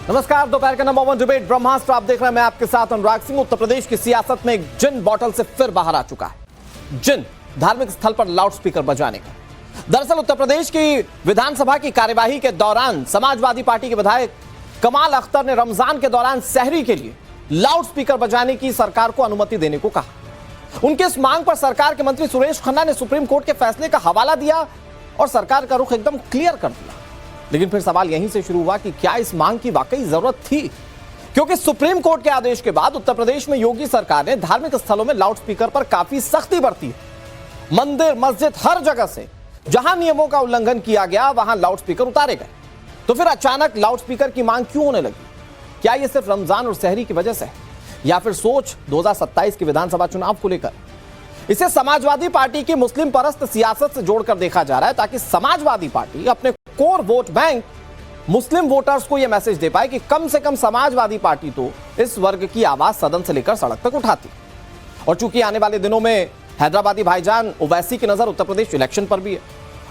नमस्कार, दोपहर का नंबर 1 डिबेट ब्रह्मास्त्र आप देख रहे हैं। मैं आपके साथ अनुराग सिंह। उत्तर प्रदेश की सियासत में एक जिन बॉटल से फिर बाहर आ चुका है। जिन धार्मिक स्थल पर लाउड स्पीकर बजाने का। दरअसल उत्तर प्रदेश की विधानसभा की कार्यवाही के दौरान समाजवादी पार्टी के विधायक कमाल अख्तर ने रमजान के दौरान सहरी के लिए लाउड स्पीकर बजाने की सरकार को अनुमति देने को कहा। उनके इस मांग पर सरकार के मंत्री सुरेश खन्ना ने सुप्रीम कोर्ट के फैसले का हवाला दिया और सरकार का रुख एकदम क्लियर कर दिया। लेकिन फिर सवाल यहीं से शुरू हुआ कि क्या इस मांग की वाकई जरूरत थी, क्योंकि सुप्रीम कोर्ट के आदेश के बाद उत्तर प्रदेश में योगी सरकार ने धार्मिक स्थलों में लाउड स्पीकर पर काफी सख्ती बरती है। मंदिर, मस्जिद, हर जगह से जहां नियमों का उल्लंघन किया गया वहां लाउड स्पीकर उतारे गए। तो फिर अचानक लाउड स्पीकर की मांग क्यों होने लगी? क्या यह सिर्फ रमजान और सहरी की वजह से है या फिर सोच 2027 के विधानसभा चुनाव को लेकर? इसे समाजवादी पार्टी की मुस्लिम परस्त सियासत से जोड़कर देखा जा रहा है ताकि समाजवादी पार्टी अपने कोर वोट बैंक मुस्लिम वोटर्स को यह मैसेज दे पाए कि कम से कम समाजवादी पार्टी तो इस वर्ग की आवाज सदन से लेकर सड़क तक उठाती। और चूंकि आने वाले दिनों में हैदराबादी भाईजान ओवैसी की नजर उत्तर प्रदेश इलेक्शन पर भी है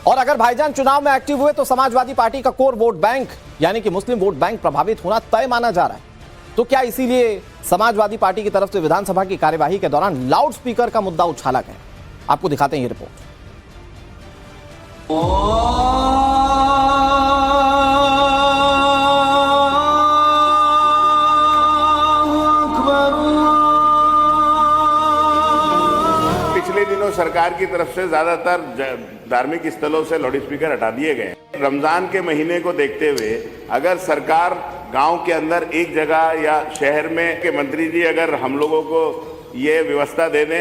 और अगर भाईजान चुनाव में एक्टिव हुए तो समाजवादी पार्टी का कोर वोट बैंक यानी कि मुस्लिम वोट बैंक प्रभावित होना तय माना जा रहा है। तो क्या इसीलिए समाजवादी पार्टी की तरफ से विधानसभा की कार्यवाही के दौरान लाउड स्पीकर का मुद्दा उछाला गया? आपको दिखाते हैं ये रिपोर्ट। पिछले दिनों सरकार की तरफ से ज्यादातर धार्मिक स्थलों से लाउड स्पीकर हटा दिए गए। रमजान के महीने को देखते हुए अगर सरकार गांव के अंदर एक जगह या शहर में के मंत्री जी अगर हम लोगों को ये व्यवस्था दे दें।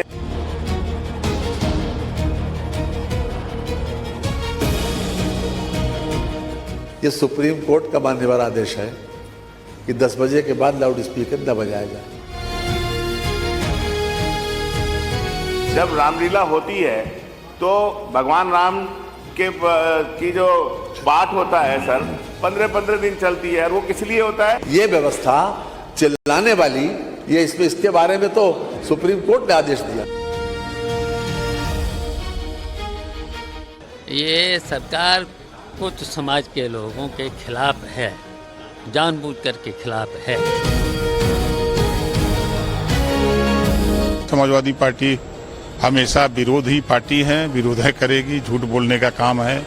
ये सुप्रीम कोर्ट का मानने वाला आदेश है कि 10 बजे के बाद लाउड स्पीकर न बजाया जाए। जब रामलीला होती है तो भगवान राम के की जो पाठ होता है सर 15-15 दिन चलती है और वो किस लिए होता है? ये व्यवस्था चिल्लाने वाली ये इसके बारे में तो सुप्रीम कोर्ट ने आदेश दिया। ये सरकार कुछ समाज के लोगों के खिलाफ है, जानबूझकर के खिलाफ है। समाजवादी पार्टी हमेशा विरोधी पार्टी है, विरोध करेगी, झूठ बोलने का काम है।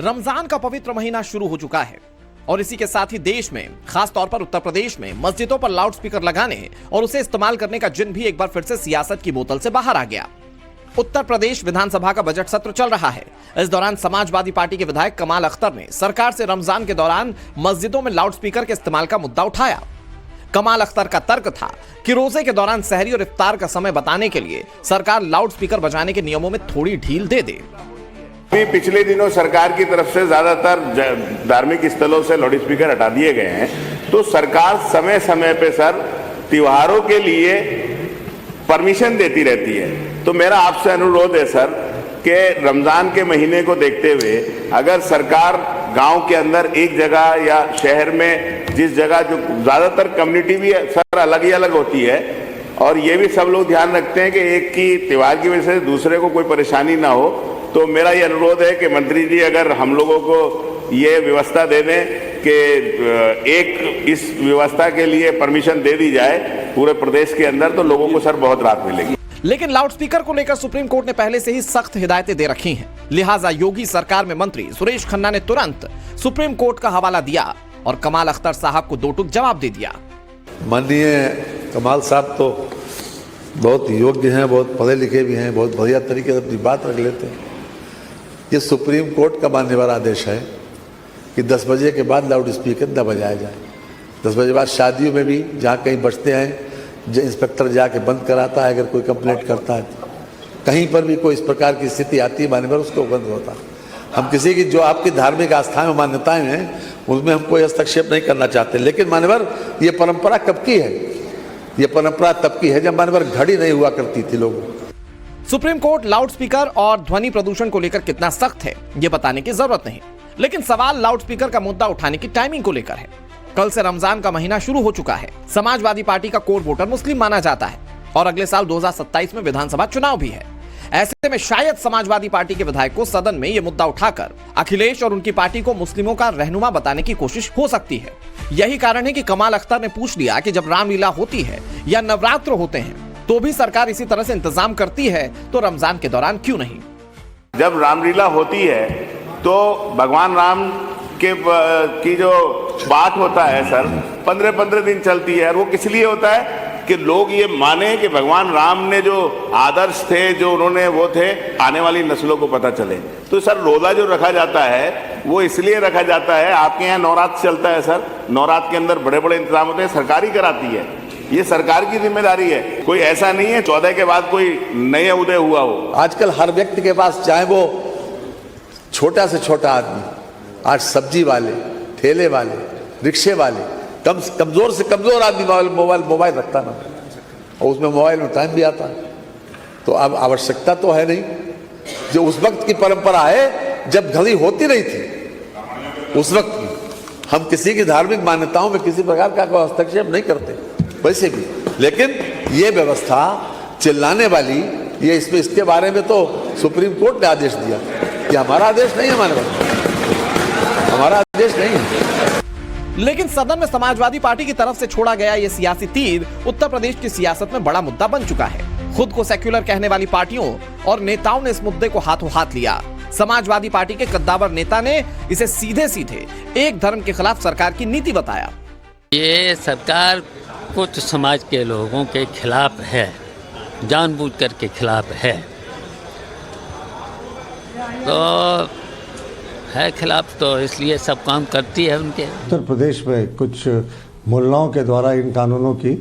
रमजान का पवित्र महीना शुरू हो चुका है और इसी के साथ ही देश में खास तौर पर उत्तर प्रदेश में मस्जिदों पर लाउड स्पीकर लगाने और उसे इस्तेमाल करने का जिन भी एक बार फिर से सियासत की बोतल से बाहर आ गया। उत्तर प्रदेश विधानसभा का बजट सत्र चल रहा है। इस दौरान समाजवादी पार्टी के विधायक कमाल अख्तर ने सरकार से रमजान के दौरान मस्जिदों में लाउड स्पीकर के इस्तेमाल का मुद्दा उठाया। कमाल अख्तर का तर्क था कि रोजे के दौरान सहरी और इफ्तार का समय बताने के लिए सरकार लाउड स्पीकर बजाने के नियमों में थोड़ी ढील दे दे। पिछले दिनों सरकार की तरफ से ज्यादातर धार्मिक स्थलों से लाउड स्पीकर हटा दिए गए हैं। तो सरकार समय समय पे सर त्योहारों के लिए परमिशन देती रहती है। तो मेरा आपसे अनुरोध है सर कि रमजान के महीने को देखते हुए अगर सरकार गांव के अंदर एक जगह या शहर में जिस जगह जो ज्यादातर कम्युनिटी भी सर अलग ही अलग होती है और ये भी सब लोग ध्यान रखते हैं कि एक की त्योहार की वजह से दूसरे को कोई परेशानी ना हो। तो मेरा ये अनुरोध है कि मंत्री जी अगर हम लोगों को ये व्यवस्था दे दें कि एक इस व्यवस्था के लिए परमिशन दे दी जाए पूरे प्रदेश के अंदर, तो लोगों को सर बहुत राहत मिलेगी। लेकिन लाउड स्पीकर को लेकर सुप्रीम कोर्ट ने पहले से ही सख्त हिदायतें दे रखी हैं। लिहाजा योगी सरकार में मंत्री सुरेश खन्ना ने तुरंत सुप्रीम कोर्ट का हवाला दिया और कमाल अख्तर साहब को दो टूक जवाब दे दिया। माननीय कमाल साहब तो बहुत योग्य हैं, बहुत पढ़े लिखे भी हैं, बहुत बढ़िया तरीके से अपनी बात रख लेते हैं। ये सुप्रीम कोर्ट का मानने वाला आदेश है कि 10 बजे के बाद लाउड स्पीकर न बजाया जाए। 10 बजे बाद शादियों में भी जहाँ कहीं बजते हैं इंस्पेक्टर जाके बंद कराता है। अगर कोई कंप्लेंट करता है तो कहीं पर भी कोई इस प्रकार की स्थिति आती है मान्यवर उसको बंद होता है। हम किसी की जो आपकी धार्मिक आस्थाएं मान्यताएं हैं उसमें हम कोई हस्तक्षेप नहीं करना चाहते। लेकिन मान्यवर ये परंपरा कब की है? ये परंपरा तब की है जब मान्यवर घड़ी नहीं हुआ करती थी लोगों। सुप्रीम कोर्ट लाउड स्पीकर और ध्वनि प्रदूषण को लेकर कितना सख्त है ये बताने की जरूरत नहीं, लेकिन सवाल लाउड स्पीकर का मुद्दा उठाने की टाइमिंग को लेकर है। कल से रमजान का महीना शुरू हो चुका है। समाजवादी पार्टी का कोर वोटर मुस्लिम माना जाता है और अगले साल 2027 में विधानसभा चुनाव भी है। ऐसे में शायद समाजवादी पार्टी के विधायक को सदन में यह मुद्दा उठाकर अखिलेश और उनकी पार्टी को मुस्लिमों का रहनुमा बताने की कोशिश हो सकती है। यही कारण है कि कमाल अख्तर ने पूछ लिया कि जब रामलीला होती है या नवरात्र होते हैं तो भी सरकार इसी तरह से इंतजाम करती है, तो रमजान के दौरान क्यों नहीं? जब रामलीला होती है तो भगवान राम की जो बात होता है सर 15-15 दिन चलती है, और वो किस लिए होता है कि लोग ये माने कि भगवान राम ने जो आदर्श थे, जो उन्होंने वो थे, आने वाली नस्लों को पता चले। तो सर रोजा जो रखा जाता है वो इसलिए रखा जाता है, आपके यहाँ नवरात्र चलता है सर, नवरात्र के अंदर बड़े बड़े इंतजाम होते हैं, सरकार ही कराती है, ये सरकार की जिम्मेदारी है। कोई ऐसा नहीं है 14 के बाद कोई नया उदय हुआ हो। आजकल हर व्यक्ति के पास, चाहे वो छोटा से छोटा आदमी, आज सब्जी वाले, ठेले वाले, रिक्शे वाले, कमजोर से कमजोर आदमी मोबाइल रखता ना, और उसमें मोबाइल में टाइम भी आता है। तो अब आवश्यकता तो है नहीं, जो उस वक्त की परंपरा है जब घड़ी होती नहीं थी उस वक्त की। हम किसी की धार्मिक मान्यताओं में किसी प्रकार का कोई हस्तक्षेप नहीं करते वैसे भी, लेकिन ये व्यवस्था चिल्लाने वाली, ये इसके बारे में तो सुप्रीम कोर्ट ने आदेश दिया कि हमारा आदेश नहीं है, हमारा आदेश नहीं है। लेकिन सदन में समाजवादी पार्टी की तरफ से छोड़ा गया यह सियासी तीर उत्तर प्रदेश की सियासत में बड़ा मुद्दा बन चुका है। खुद को सेक्युलर कहने वाली पार्टियों और नेताओं ने इस मुद्दे को हाथों हाथ लिया। समाजवादी पार्टी के कद्दावर नेता ने इसे सीधे सीधे एक धर्म के खिलाफ सरकार की नीति बताया। ये सरकार कुछ समाज के लोगों के खिलाफ है, जानबूझकर के खिलाफ है, तो है खिलाफ, तो इसलिए सब काम करती है उनके। उत्तर प्रदेश में कुछ मुल्लाओं के द्वारा इन कानूनों की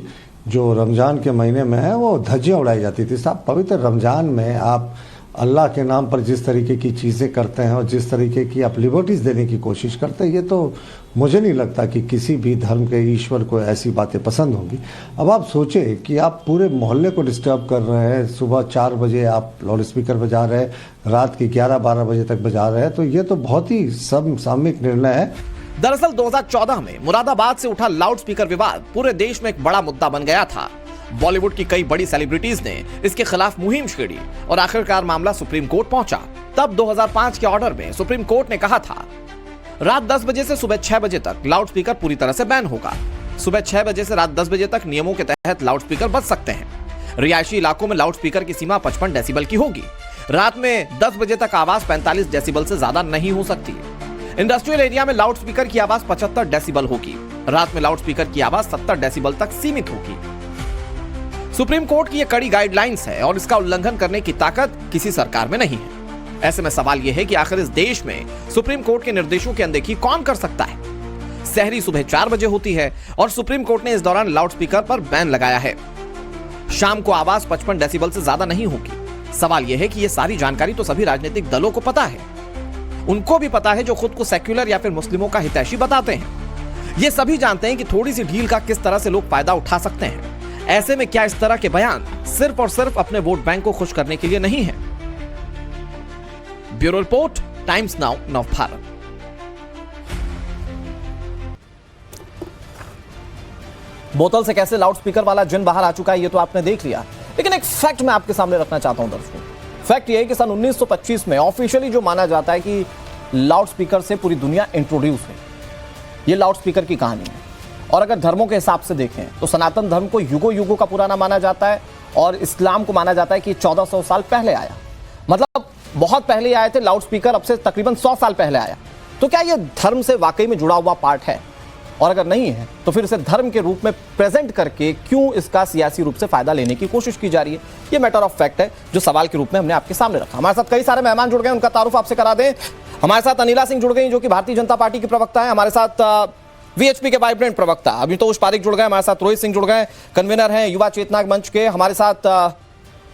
जो रमज़ान के महीने में है वो धज्जियाँ उड़ाई जाती थी। साहब, पवित्र रमज़ान में आप अल्लाह के नाम पर जिस तरीके की चीज़ें करते हैं और जिस तरीके की आप लिबर्टीज़ देने की कोशिश करते हैं, ये तो मुझे नहीं लगता कि किसी भी धर्म के ईश्वर को ऐसी बातें पसंद होंगी। अब आप सोचें कि आप पूरे मोहल्ले को डिस्टर्ब कर रहे हैं, सुबह 4 बजे आप लाउड स्पीकर बजा रहे हैं, रात के 11-12 बजे तक बजा रहे हैं, तो ये तो बहुत ही समसामयिक निर्णय है। दरअसल 2014 में मुरादाबाद से उठा लाउड स्पीकर विवाद पूरे देश में एक बड़ा मुद्दा बन गया था। बॉलीवुड की कई बड़ी सेलिब्रिटीज ने इसके खिलाफ मुहिम छेड़ी और आखिरकार मामला सुप्रीम कोर्ट पहुंचा। तब 2005 के ऑर्डर में सुप्रीम कोर्ट ने कहा था रात 10 बजे से सुबह 6 बजे तक लाउड स्पीकर पूरी तरह से बैन होगा। सुबह 6 बजे से रात 10 बजे तक नियमों के तहत लाउड स्पीकर बज सकते हैं। रिहायशी इलाकों में लाउड स्पीकर की सीमा 55 डेसिबल की होगी। रात में 10 बजे तक आवाज 45 डेसिबल से ज्यादा नहीं हो सकती। इंडस्ट्रियल एरिया में लाउड स्पीकर की आवाज 75 डेसिबल होगी। रात में लाउड स्पीकर की आवाज 70 डेसिबल तक सीमित होगी। सुप्रीम कोर्ट की ये कड़ी गाइडलाइंस है और इसका उल्लंघन करने की ताकत किसी सरकार में नहीं है। ऐसे में सवाल यह है कि आखिर इस देश में सुप्रीम कोर्ट के निर्देशों की अनदेखी कौन कर सकता है? सहरी सुबह 4 बजे होती है और सुप्रीम कोर्ट ने इस दौरान लाउड स्पीकर पर बैन लगाया है। शाम को आवाज 55 डेसिबल से ज्यादा नहीं होगी। सवाल यह है कि यह सारी जानकारी तो सभी राजनीतिक दलों को पता है। उनको भी पता है जो खुद को सेक्युलर या फिर मुस्लिमों का हितैषी बताते हैं। ये सभी जानते हैं कि थोड़ी सी ढील का किस तरह से लोग फायदा उठा सकते हैं। ऐसे में क्या इस तरह के बयान सिर्फ और सिर्फ अपने वोट बैंक को खुश करने के लिए नहीं है? Bureau report, times now, Navbharat. बोतल से कैसे लाउड स्पीकर वाला जिन बाहर आ चुका है ये तो आपने देख लिया, लेकिन एक फैक्ट मैं आपके सामने रखना चाहता हूं दर्शकों। फैक्ट ये है कि सन 1925 में ऑफिशियली जो माना जाता है कि लाउड स्पीकर से पूरी दुनिया इंट्रोड्यूस हुई, ये लाउड स्पीकर की कहानी है। और अगर धर्मों के हिसाब से देखें तो सनातन धर्म को युगों युगों का पुराना माना जाता है और इस्लाम को माना जाता है कि 1400 साल पहले आया, मतलब बहुत पहले आए थे लाउड स्पीकर, अब से तकरीबन 100 साल पहले आया। तो क्या ये धर्म से वाकई में जुड़ा हुआ पार्ट है? और अगर नहीं है तो फिर इसे धर्म के रूप में प्रेजेंट करके क्यों इसका सियासी रूप से फायदा लेने की कोशिश की जा रही है? ये मैटर ऑफ फैक्ट है जो सवाल के रूप में हमने आपके सामने रखा। हमारे साथ कई सारे मेहमान जुड़ गए, उनका तारुफ आपसे करा दें। हमारे साथ अनिला सिंह जुड़ गई जो कि भारतीय जनता पार्टी की प्रवक्ता है। हमारे साथ वीएचपी के वाइब्रेंट प्रवक्ता अभितोष पारिक जुड़ गए। हमारे साथ रोहित सिंह जुड़ गए, कन्वीनर हैं युवा चेतना मंच के। हमारे साथ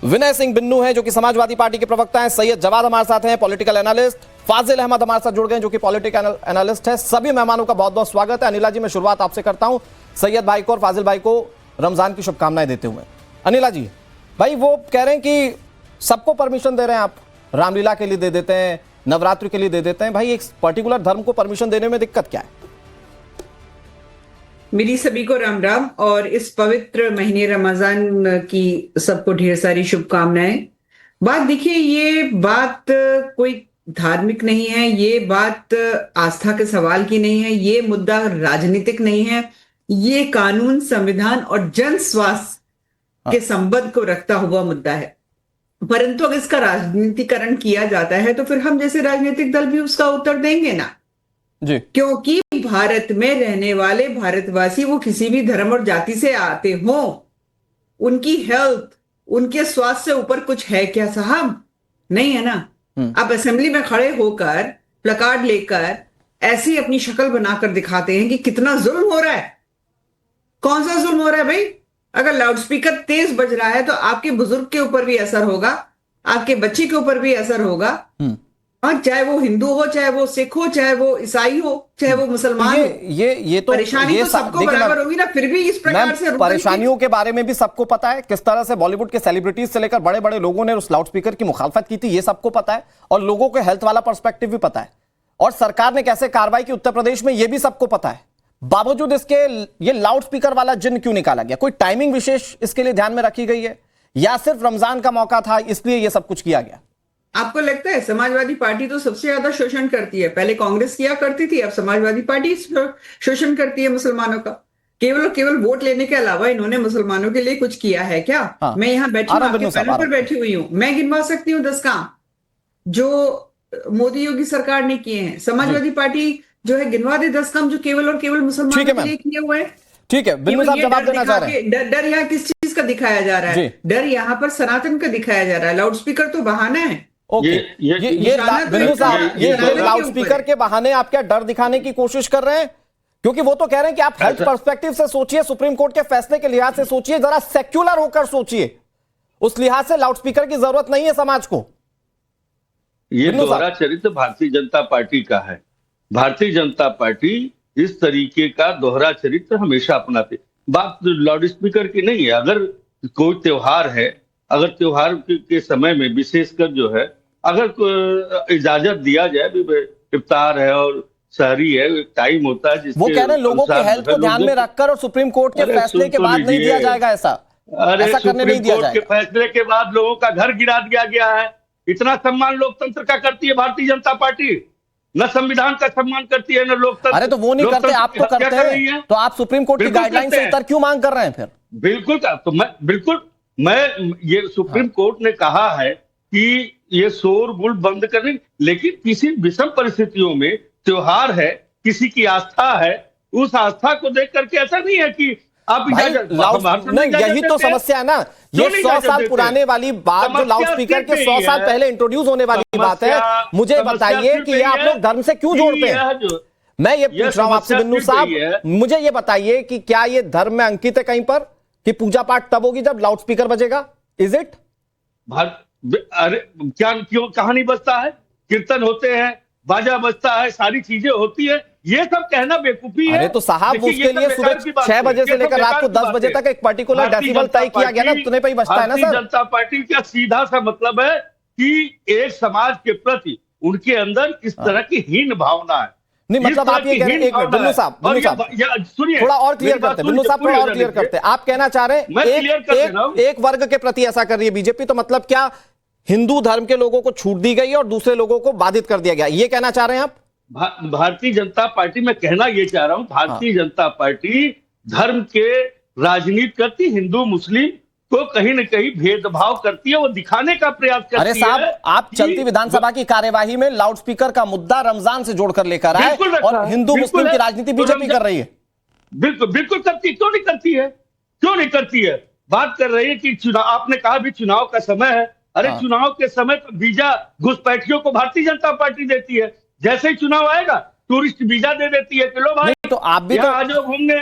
विनय सिंह बिन्नू हैं जो कि समाजवादी पार्टी के प्रवक्ता हैं। सैयद जवाद हमारे साथ हैं, पॉलिटिकल एनालिस्ट। फाजिल अहमद हमारे साथ जुड़ गए जो कि पॉलिटिकल एनालिस्ट है। सभी मेहमानों का बहुत बहुत स्वागत है। अनिला जी, मैं शुरुआत आपसे करता हूं, सैयद भाई को और फाजिल भाई को रमजान की शुभकामनाएं देते हुए। अनिला जी भाई, वो कह रहे हैं कि सबको परमिशन दे रहे हैं आप, रामलीला के लिए दे देते हैं, नवरात्रि के लिए दे देते हैं, भाई एक पर्टिकुलर धर्म को परमिशन देने में दिक्कत क्या है? मेरी सभी को राम राम और इस पवित्र महीने रमजान की सबको ढेर सारी शुभकामनाएं। बात देखिए, ये बात कोई धार्मिक नहीं है, ये बात आस्था के सवाल की नहीं है, ये मुद्दा राजनीतिक नहीं है, ये कानून, संविधान और जन स्वास्थ्य के संबंध को रखता हुआ मुद्दा है। परंतु अगर इसका राजनीतिकरण किया जाता है तो फिर हम जैसे राजनीतिक दल भी उसका उत्तर देंगे ना जी। क्योंकि भारत में रहने वाले भारतवासी, वो किसी भी धर्म और जाति से आते हों, उनकी हेल्थ, उनके स्वास्थ्य से ऊपर कुछ है क्या साहब? नहीं है ना। आप असेंबली में खड़े होकर प्लकार्ड लेकर ऐसे अपनी शक्ल बनाकर दिखाते हैं कि कितना जुल्म हो रहा है। कौन सा जुल्म हो रहा है भाई? अगर लाउडस्पीकर तेज बज रहा है तो आपके बुजुर्ग के ऊपर भी असर होगा, आपके बच्चे के ऊपर भी असर होगा, और चाहे वो हिंदू हो, चाहे वो सिख हो, चाहे वो ईसाई हो, चाहे वो मुसलमान हो। ये तो परेशानी तो सबको बराबर होगी ना। फिर भी इस प्रकार से परेशानियों के बारे में भी सबको पता है, किस तरह से बॉलीवुड के सेलिब्रिटीज से लेकर बड़े बड़े लोगों ने उस लाउडस्पीकर की मुखालफत की थी, ये सबको पता है। और लोगों को हेल्थ वाला पर्सपेक्टिव भी पता है, और सरकार ने कैसे कार्रवाई की उत्तर प्रदेश में, ये भी सबको पता है। बावजूद इसके ये लाउडस्पीकर वाला जिन क्यों निकाला गया? कोई टाइमिंग विशेष इसके लिए ध्यान में रखी गई है, या सिर्फ रमजान का मौका था इसलिए ये सब कुछ किया गया? आपको लगता है समाजवादी पार्टी तो सबसे ज्यादा शोषण करती है? पहले कांग्रेस किया करती थी, अब समाजवादी पार्टी शोषण करती है मुसलमानों का। केवल वोट लेने के अलावा इन्होंने मुसलमानों के लिए कुछ किया है क्या? हाँ। मैं यहाँ बैठी हूँ, आपके पैनल पर बैठी हुई हूँ, मैं गिनवा सकती हूँ 10 काम जो मोदी योगी सरकार ने किए हैं। समाजवादी पार्टी जो है गिनवा दे 10 काम जो केवल और केवल मुसलमानों के लिए किए हुए हैं। ठीक है, बिल्कुल साहब जवाब देना चाह रहे हैं। डर यहाँ किस चीज का दिखाया जा रहा है? डर यहाँ पर सनातन का दिखाया जा रहा है। लाउडस्पीकर तो बहाना है। ओके, ये बिल्कुल साहब, ये लाउडस्पीकर के बहाने आप क्या डर दिखाने की कोशिश कर रहे हैं? क्योंकि वो तो कह रहे हैं कि आप हेल्थ पर्सपेक्टिव से सोचिए, सुप्रीम कोर्ट के फैसले के लिहाज से सोचिए, जरा सेक्युलर होकर सोचिए। उस लिहाज से लाउडस्पीकर की जरूरत नहीं है समाज को। ये दोहरा चरित्र भारतीय जनता पार्टी का है। भारतीय जनता पार्टी इस तरीके का दोहरा चरित्र हमेशा अपनाती। बात लाउडस्पीकर की नहीं है। अगर कोई त्योहार है, अगर त्योहार के समय में विशेषकर जो है, अगर इजाजत दिया जाए, इफ्तार है और शहरी है, टाइम होता है जिसके वो कह रहे हैं लोगों के हेल्थ को ध्यान में रखकर और सुप्रीम कोर्ट के फैसले के बाद नहीं दिया जाएगा ऐसा। ऐसा करने नहीं दिया जाएगा। फैसले के बाद लोगों का घर गिरा दिया गया है। इतना सम्मान लोकतंत्र का करती है भारतीय जनता पार्टी, न संविधान का सम्मान करती है न लोकतंत्र। अरे तो वो नहीं करते, आप तो करते हैं। तो आप सुप्रीम कोर्ट की गाइडलाइन से उत्तर क्यों मांग कर रहे हैं फिर? बिल्कुल मैं ये सुप्रीम कोर्ट ने कहा है कि ये शोरगुल बंद करने, लेकिन किसी विषम परिस्थितियों में त्योहार है, किसी की आस्था है, उस आस्था को देख करके ऐसा नहीं है कि आप यही तो समस्या है ना। ये 100 साल पुराने वाली बात, जो लाउडस्पीकर के 100 साल पहले इंट्रोड्यूस होने वाली बात है। मुझे बताइए कि ये आप लोग धर्म से क्यों जोड़ते हैं? मैं ये पूछ रहा हूं आपसे बिन्नू साहब, मुझे ये बताइए कि क्या ये धर्म में अंकित है कहीं पर कि पूजा पाठ तब होगी जब लाउडस्पीकर बजेगा? Is it? अरे क्या, क्यों कहानी बजता है, कीर्तन होते हैं, बाजा बजता है, सारी चीजें होती है, ये सब कहना बेवकूफी है। अरे तो साहब उसके लिए सुबह 6 बजे से लेकर रात को 10 बजे तक एक पर्टिकुलर डेसिबल तय किया गया ना, उतने पे ही बजता है ना सर। भारतीय जनता पार्टी का सीधा सा मतलब है कि एक समाज के प्रति उनके अंदर इस तरह की हीन भावना है। नहीं मतलब आप ये कह रहे हैं, एक मिनट बिन्नू साहब सुनिए, थोड़ा और क्लियर करते हैं। बिन्नू साहब थोड़ा और क्लियर करते हैं। आप कहना चाह रहे हैं एक वर्ग के प्रति ऐसा कर रही है बीजेपी, तो मतलब क्या हिंदू धर्म के लोगों को छूट दी गई और दूसरे लोगों को बाधित कर दिया गया, ये कहना चाह रहे हैं आप? भारतीय जनता पार्टी, मैं कहना ये चाह रहा हूं, भारतीय जनता पार्टी धर्म के राजनीति करती, हिंदू मुस्लिम को कहीं न कहीं भेदभाव करती है, वो दिखाने का प्रयास करती है। अरे साहब, आप चलती विधानसभा की कार्यवाही में लाउडस्पीकर का मुद्दा रमजान से जोड़कर लेकर आए और हिंदू मुस्लिम की राजनीति बीजेपी कर रही है। बिल्कुल करती है। क्यों नहीं करती है? बात कर रही है कि चुनाव, आपने कहा भी चुनाव का समय है। अरे चुनाव के समय तो वीजा घुसपैठियों को भारतीय जनता पार्टी देती है। जैसे ही चुनाव आएगा टूरिस्ट वीजा दे देती है कि लो भाई तो आप भी तो आज घूमने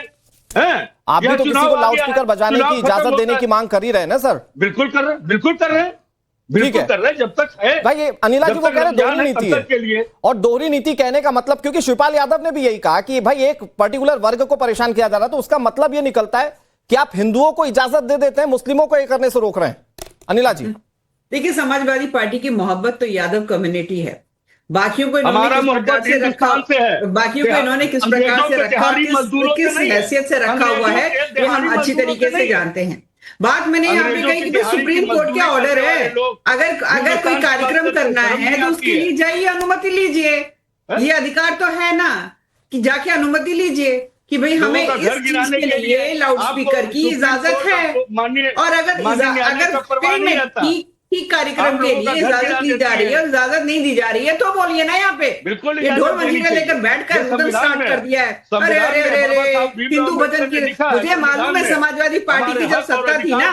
हैं, आप भी तो किसी को लाउडस्पीकर बजाने की इजाजत देने की मांग कर ही रहे हैं ना सर? बिल्कुल कर रहे हैं। जब तक है भाई, ये अनिला जी को कह रहे दोहरी नीति है, और दोहरी नीति कहने का मतलब, क्योंकि शिवपाल यादव ने भी यही कहा कि भाई एक पर्टिकुलर वर्ग को परेशान किया जा रहा है, तो उसका मतलब ये निकलता है कि आप हिंदुओं को इजाजत दे देते हैं, मुस्लिमों को ये करने से रोक रहे हैं। अनिला जी देखिए, समाजवादी पार्टी की मोहब्बत तो यादव कम्युनिटी है, बाकियों को इन्होंने किस प्रकार से रखा, बाकियों को इन्होंने किस प्रकार से रखा, किस हैसियत से रखा हुआ है, ये हम अच्छी तरीके से जानते हैं। बात मैंने यहाँ पे कही कि तो सुप्रीम कोर्ट का ऑर्डर है, अगर कोई कार्यक्रम करना है तो उसके लिए जाइए, अनुमति लीजिए। ये अधिकार तो है ना कि जाके अनुमति लीजिए कि भाई हमें इस चीज के लिए लाउड स्पीकर की इजाजत है, और अगर फिल्म की कार्यक्रम के लिए इजाजत दी जा रही है और इजाजत नहीं दी जा रही है तो बोलिए ना यहाँ पे। ये ढोल मंजीरा लेकर बैठकर रुदन स्टार्ट कर दिया है। अरे अरे अरे अरे हिंदू भजन की, मुझे मालूम है समाजवादी पार्टी की जब सत्ता थी ना,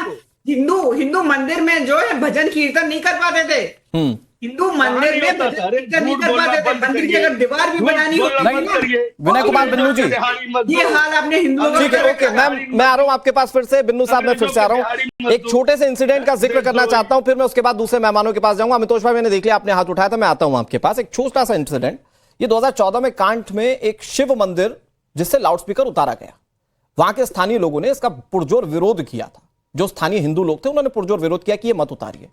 हिंदू मंदिर में जो है भजन कीर्तन नहीं कर पाते थे। हिंदू मंदिर में भजन कीर्तन नहीं कर पाते थे। मंदिर की अगर दीवार भी बनानी होती थी ना, विनय कुमार बिन्नू जी, ये हाल आपने हिंदुओं का। ठीक है, ओके मैं आ रहा हूं आपके पास फिर से। बिन्नू साहब मैं फिर से आ रहा हूं, एक छोटे से इंसिडेंट का जिक्र करना चाहता हूं, फिर मैं उसके बाद दूसरे मेहमानों के पास जाऊंगा। अमितोष भाई मैंने देख लिया आपने हाथ उठाया था, मैं आता हूं आपके पास। एक छोटा सा इंसिडेंट, ये 2014 में कांठ में एक शिव मंदिर जिससे लाउडस्पीकर उतारा गया, वहां के स्थानीय लोगों ने इसका पुरजोर विरोध किया था। जो स्थानीय हिंदू लोग थे उन्होंने पुरजोर विरोध किया कि ये मत उतारिए।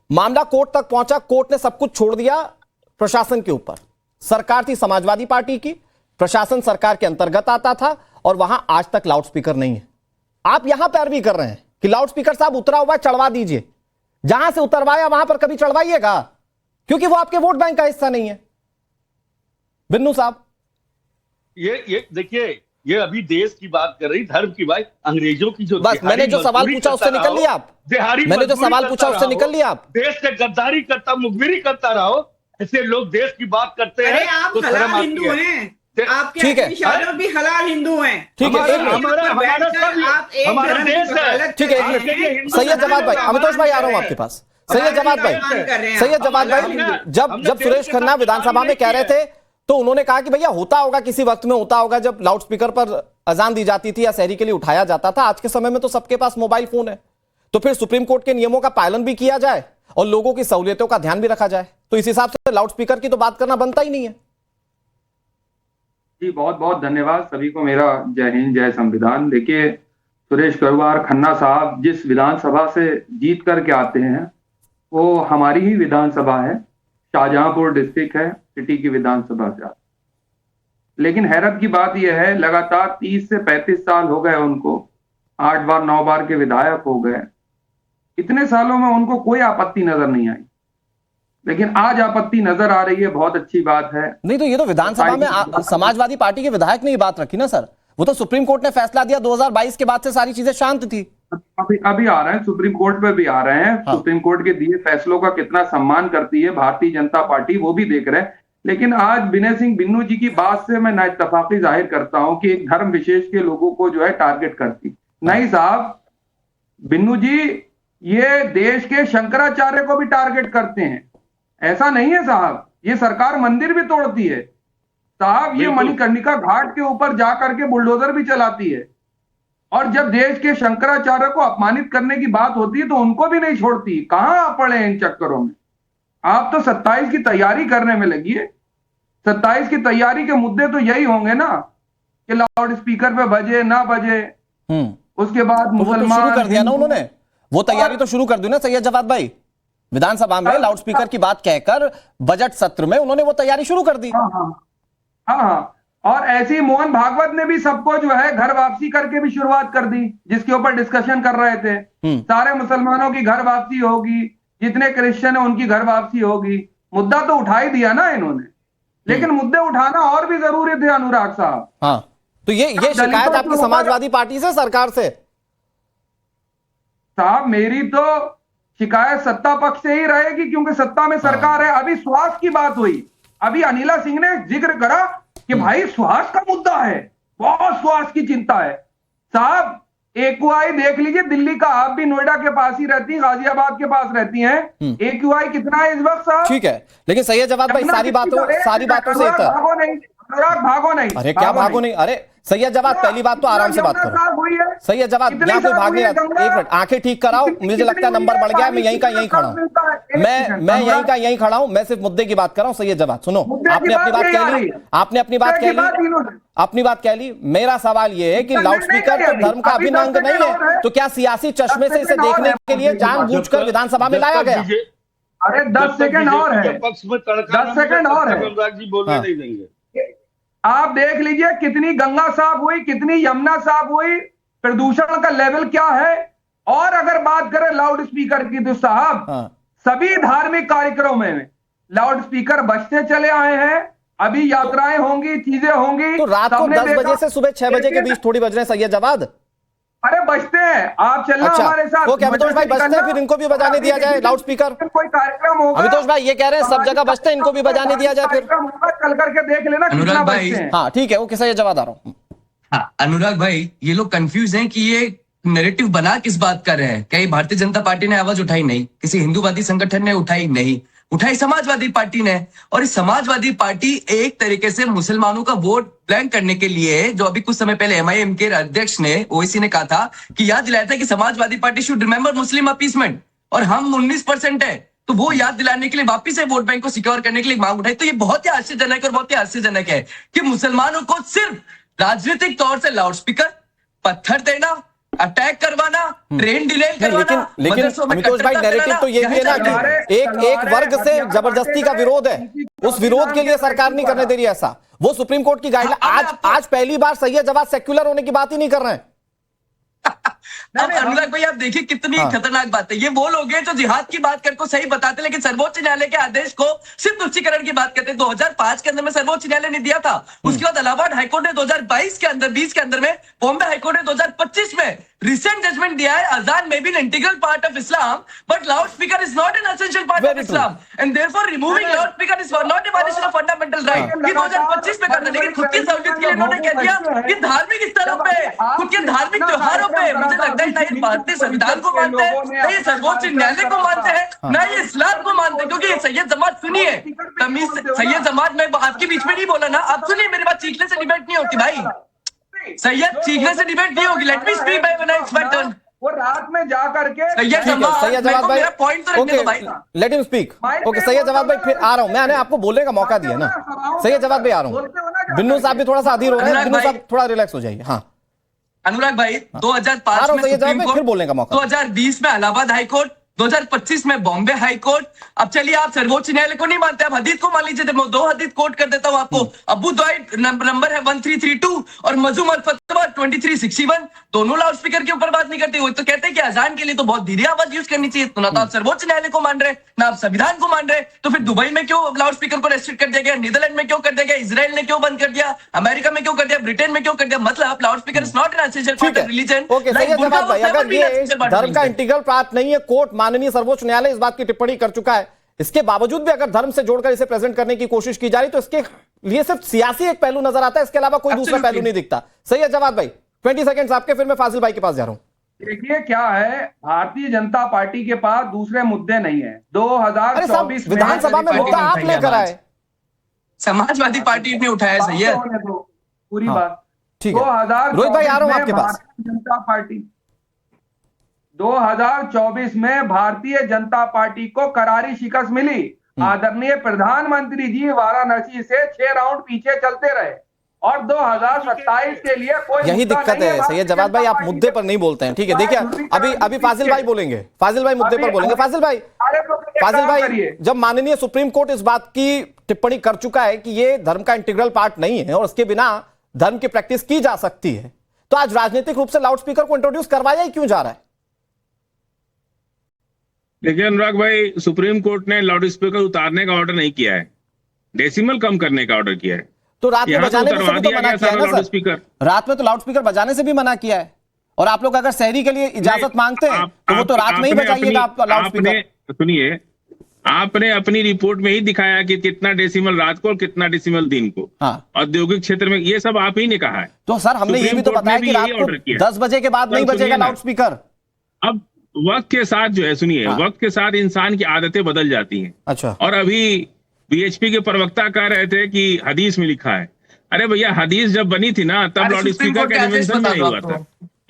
मामला कोर्ट तक पहुंचा, कोर्ट ने सब कुछ छोड़ दिया प्रशासन के ऊपर। सरकार थी समाजवादी पार्टी की, प्रशासन सरकार के अंतर्गत आता था, और वहां आज तक लाउडस्पीकर नहीं है। आप यहां पैरवी कर रहे हैं कि लाउडस्पीकर साहब उतरा हुआ चढ़वा दीजिए, जहां से उतरवाया वहां पर कभी चढ़वाइएगा, क्योंकि वो आपके वोट बैंक का हिस्सा नहीं है। बिन्नू साहब, ये देखिए, ये अभी देश की बात कर रही, धर्म की बात, अंग्रेजों की जो बस मैंने जो सवाल पूछा उससे निकल लिया आप। मैंने जो सवाल पूछा उससे निकल लिया आप। देश से गद्दारी करता, मुखबिरी करता रहो, ऐसे लोग देश की बात करते हैं। अरे आप तो हलाल हिंदू हैं, आपके ठीक है, भी हलाल हिंदू हैं। ठीक है, हमारा देश है। ठीक है, एक मिनट। सैयद जवाद भाई, अमितोष भाई आ रहा हूं आपके पास। सैयद जवाद भाई, जब सुरेश खन्ना विधानसभा में कह रहे थे तो उन्होंने कहा कि भैया होता होगा, किसी वक्त में होता होगा जब लाउडस्पीकर पर अजान दी जाती थी या सहरी के लिए उठाया जाता था। आज के समय में तो सबके पास मोबाइल फोन है, तो फिर सुप्रीम कोर्ट के नियमों का पालन भी किया जाए और लोगों की सहूलियतों का ध्यान भी रखा जाए, तो इस हिसाब से लाउडस्पीकर की तो बात करना बनता ही नहीं है। जी बहुत बहुत धन्यवाद सभी को, मेरा जय हिंद जय संविधान। देखिए सुरेश गरवार खन्ना साहब जिस विधानसभा से जीत करके आते हैं वो हमारी ही विधानसभा है, शाहजहांपुर डिस्ट्रिक्ट है, सिटी की विधानसभा से। लेकिन हैरत की बात यह है, लगातार 30 से 35 साल हो गए उनको, 8 बार 9 बार के विधायक हो गए, इतने सालों में उनको कोई आपत्ति नजर नहीं आई। लेकिन आज आपत्ति नजर आ रही है, बहुत अच्छी बात है। नहीं तो ये तो विधानसभा में समाजवादी पार्टी के विधायक ने ये बात रखी ना सर, वो तो सुप्रीम कोर्ट ने फैसला दिया 2022 के बाद से सारी चीजें शांत थी। अभी आ रहे हैं, सुप्रीम कोर्ट पे भी आ रहे हैं। हाँ। सुप्रीम कोर्ट के दिए फैसलों का कितना सम्मान करती है भारतीय जनता पार्टी, वो भी देख रहे हैं। लेकिन आज विनय सिंह बिन्नू जी की बात से मैं नाइत्तफाकी जाहिर करता हूं कि एक धर्म विशेष के लोगों को जो है टारगेट करती। नहीं साहब, बिन्नू जी ये देश के शंकराचार्य को भी टारगेट करते हैं, ऐसा नहीं है साहब। ये सरकार मंदिर भी तोड़ती है साहब, ये मणिकर्णिका घाट के ऊपर जाकर के बुलडोजर भी चलाती है, और जब देश के शंकराचार्य को अपमानित करने की बात होती है तो उनको भी नहीं छोड़ती। कहां आप पड़े हैं इन चक्करों में? आप तो 27 की तैयारी करने में लगी है। 27 की तैयारी के मुद्दे तो यही होंगे ना कि लाउड स्पीकर पे बजे ना बजे, उसके बाद मुसलमान शुरू कर दिया ना उन्होंने, वो तैयारी तो शुरू कर दी ना सैयद जवाद भाई। विधानसभा में लाउड स्पीकर की बात कहकर बजट सत्र में उन्होंने वो तैयारी शुरू कर दी। हाँ, और ऐसे ही मोहन भागवत ने भी सबको जो है घर वापसी करके भी शुरुआत कर दी, जिसके ऊपर डिस्कशन कर रहे थे। सारे मुसलमानों की घर वापसी होगी, जितने क्रिश्चियन है उनकी घर वापसी होगी। मुद्दा तो उठा ही दिया ना इन्होंने, लेकिन मुद्दे उठाना और भी जरूरी थे अनुराग साहब। हाँ, तो ये शिकायत आपकी समाजवादी पार्टी से, सरकार से? साहब मेरी तो शिकायत सत्ता पक्ष से ही रहेगी, क्योंकि सत्ता में सरकार है। अभी स्वास्थ्य की बात हुई, अभी अनिला सिंह ने जिक्र करा कि भाई स्वास्थ्य का मुद्दा है, बहुत स्वास्थ्य की चिंता है। साहब एक्यूआई देख लीजिए, दिल्ली का, आप भी नोएडा के पास ही रहती हैं, गाजियाबाद के पास रहती हैं, एक्यूआई कितना है इस वक्त साहब? ठीक है, लेकिन सैयद जवाद भाई सारी बातों से भागो नहीं अनुराग, भागो नहीं। अरे क्या भागो नहीं? अरे सैयद जवाद पहली बात तो आराम से बात करो। सैयद जवाद यहाँ कोई भागने, एक मिनट आंखें ठीक कराओ, मुझे लगता है नंबर बढ़ गया है, मैं यहीं का यहीं खड़ा हूं, मैं यहीं का यहीं खड़ा हूं, मैं सिर्फ मुद्दे की बात कर रहा हूं। सैयद जवाद सुनो, आपने अपनी बात कह ली, आपने अपनी बात कह ली, अपनी बात कह ली। मेरा सवाल यह है कि लाउडस्पीकर तो धर्म का अभिन्न अंग नहीं है, तो क्या सियासी चश्मे से इसे देखने के लिए जानबूझकर विधानसभा में लाया गया? अरे 10 सेकंड और है, 10 सेकंड और है। आप देख लीजिए कितनी गंगा साफ हुई, कितनी यमुना साफ हुई, प्रदूषण का लेवल क्या है। और अगर बात करें लाउड स्पीकर की तो साहब सभी धार्मिक कार्यक्रमों में लाउड स्पीकर बजते चले आए हैं। अभी यात्राएं होंगी, चीजें होंगी। तो रात को 10 बजे से सुबह 6 बजे के बीच थोड़ी बज रहे हैं सैयद जवाद। अरे बजते हैं, आप चलना हमारे साथ। ओके अमितोष भाई, बजते हैं, फिर इनको भी बजाने दिया जाए लाउड स्पीकर। कोई कार्यक्रम होगा, अमितोष भाई ये कह रहे हैं सब जगह बजते हैं, इनको भी बजाने दिया जाए फिर। चल करके देख लेना कितना बजते हैं। हाँ ठीक है, ओके सैयद जवाद आ रहा हूँ। हाँ अनुराग भाई, ये लोग कंफ्यूज हैं कि ये नैरेटिव बना किस बात कर रहे हैं। कहीं भारतीय जनता पार्टी ने आवाज उठाई नहीं, किसी हिंदूवादी संगठन ने उठाई नहीं, उठाई समाजवादी पार्टी ने। और इस समाजवादी पार्टी एक तरीके से मुसलमानों का वोट ब्लैंक करने के लिए, जो अभी कुछ समय पहले एमआईएम के अध्यक्ष ने, ओवैसी ने कहा था कि याद दिलाया था कि Samajwadi party should remember Muslim appeasement, और हम 19% है, तो वो याद दिलाने के लिए वापिस से वोट बैंक को सिक्योर करने के लिए मांग उठाई। तो ये बहुत ही आश्चर्यजनक और बहुत ही आश्चर्यजनक है कि मुसलमानों को सिर्फ राजनीतिक तौर से लाउड स्पीकर, पत्थर देना, अटैक करवाना, ट्रेन डिले करवाना। लेकिन अमितोष भाई नैरेटिव तो ये भी है ना कि एक वर्ग से जबरदस्ती का विरोध है, उस विरोध के लिए सरकार नहीं करने दे रही ऐसा। वो सुप्रीम कोर्ट की गाइडलाइन, आज पहली बार सैयद जवाद सेक्युलर होने की बात ही नहीं कर रहे हैं। अब अनुराग भाई आप देखिए कितनी खतरनाक बात है। ये वो लोग हैं जो जिहाद की बात करके सही बताते, लेकिन सर्वोच्च न्यायालय के आदेश को सिर्फ तुच्छीकरण की बात करते हैं। 2005 के अंदर में सर्वोच्च न्यायालय ने दिया था, उसके बाद इलाहाबाद हाईकोर्ट ने 2022 के अंदर 20 के अंदर में, बॉम्बे हाईकोर्ट ने 2025 में रिसेंट जजमेंट दिया है, अजान में भी an integral part of Islam, but loud speaker is not an essential part of Islam, and therefore removing loud speaker is not a violation of fundamental right. ये 2025 में करना, लेकिन खुद की सहूलियत के लिए इन्होंने कह दिया कि धार्मिक स्थलों पे, खुद के धार्मिक त्योहारों पे, मुझे लगता है ना ये भारतीय संविधान को मानते हैं, ना ये सर्वोच्च न्यायालय को मानते हैं, ना ये इस्लाम को मानते हैं। क्योंकि सैयद जमात सुनिए, तमीज सैयद जमात, मैं आपके बीच में नहीं बोला ना, आप सुनिए मेरी बात, चीखने से डिबेट नहीं होती भाई, सैयद चीखने से डिबेट नहीं होगी। Let me speak by when it's my turn. वो रात में जा करके सैयद जवाद भाई, okay let him speak. Okay Syed Jawad भाई फिर आ रहा हूं, मैंने आपको बोलने का मौका दिया ना। सैयद जवाद भाई आ रहा हूं, बिन्नू साहब भी थोड़ा सा अधीर हो रहे हैं, बिन्नू साहब थोड़ा रिलैक्स हो जाइए। हाँ अनुराग भाई, 2005 में सुप्रीम कोर्ट, 2020 में इलाहाबाद हाईकोर्ट, 2025 में बॉम्बे हाईकोर्ट। अब चलिए आप सर्वोच्च न्यायालय को नहीं मानते, आप हदीस को मान लीजिए। दो हदीस कोट कर देता हूं आपको। अबू दुआइद नंबर है 1332 और मजूम अल फतवा 2361, दोनों लाउड स्पीकर के ऊपर बात नहीं करते। वो तो कहते हैं कि अजान के लिए तो बहुत धीरे आवाज यूज करनी चाहिए। तो ना तो आप सर्वोच्च न्यायालय को मान रहे, ना आप संविधान को मान रहे, तो फिर दुबई में क्यों लाउड स्पीकर को रेस्ट्रिक्ट कर दिया गया, नीदरलैंड में क्यों कर दिया गया, इजराइल ने क्यों बंद कर दिया, अमेरिका में क्यों कर दिया, ब्रिटेन में क्यों कर दिया। मतलब loud speaker is not an essential part of religion. Okay Syed Jawad भाई, अगर ये धर्म का इंटीग्रल पार्ट नहीं है, कोर्ट माननीय सर्वोच्च न्यायालय इस बात की टिप्पणी कर चुका है, इसके बावजूद भी अगर धर्म से जोड़कर इसे प्रेजेंट करने की कोशिश की जा रही, तो इसके लिए सिर्फ सियासी एक पहलू नजर आता है, इसके अलावा कोई दूसरा पहलू नहीं दिखता। सैयद जवाद भाई 20 सेकंड्स आपके, फिर मैं फाजिल भाई के पास जा रहा हूं। देखिए क्या है, भारतीय जनता पार्टी के पास दूसरे मुद्दे नहीं है। 2024 विधानसभा में मुद्दा आप लेकर आए, समाजवादी पार्टी ने उठाया। सही है पूरी बात, ठीक है। रोहित भाई आ रहा हूं आपके पास। भारतीय जनता पार्टी 2024 में भारतीय जनता पार्टी को करारी शिकस्त मिली। आदरणीय प्रधानमंत्री जी वाराणसी से 6 राउंड पीछे चलते रहे, और 2027 के लिए कोई यही दिक्कत है सैयद जवाद भाई, आप मुद्दे पर नहीं बोलते हैं। ठीक है, देखिए अभी फाजिल भाई बोलेंगे, फाजिल भाई मुद्दे पर बोलेंगे। फाजिल भाई, जब माननीय सुप्रीम कोर्ट इस बात की टिप्पणी कर चुका है कि ये धर्म का इंटीग्रल पार्ट नहीं है और इसके बिना धर्म की प्रैक्टिस की जा सकती है, तो आज राजनीतिक रूप से लाउड स्पीकर को इंट्रोड्यूस करवाया ही क्यों जा रहा है? देखिए अनुराग भाई, सुप्रीम कोर्ट ने लाउड स्पीकर उतारने का ऑर्डर नहीं किया है, डेसिमल कम करने का ऑर्डर किया है। तो रात में बजाने से भी तो मना किया है ना सर, रात में तो लाउड स्पीकर बजाने से भी मना किया है। और आप लोग अगर शहरी के लिए इजाजत मांगते हैं तो वो तो रात में ही बजाइएगा आपका लाउड स्पीकर। सुनिए, आपने अपनी रिपोर्ट में ही दिखाया कि कितना डेसिमल रात को और कितना डेसिमल दिन को। औद्योगिक क्षेत्र में ये सब आप ही ने कहा है। तो सर हमने ये भी तो बताया कि रात को 10 बजे के बाद नहीं बजेगा लाउड स्पीकर। अब वक्त के साथ जो है, सुनिए, वक्त के साथ इंसान की आदतें बदल जाती हैं। अच्छा, और अभी बीएचपी के प्रवक्ता कह रहे थे कि हदीस में लिखा है। अरे भैया, हदीस जब बनी थी ना तब लाउड स्पीकर का इन्वेंशन नहीं हुआ था,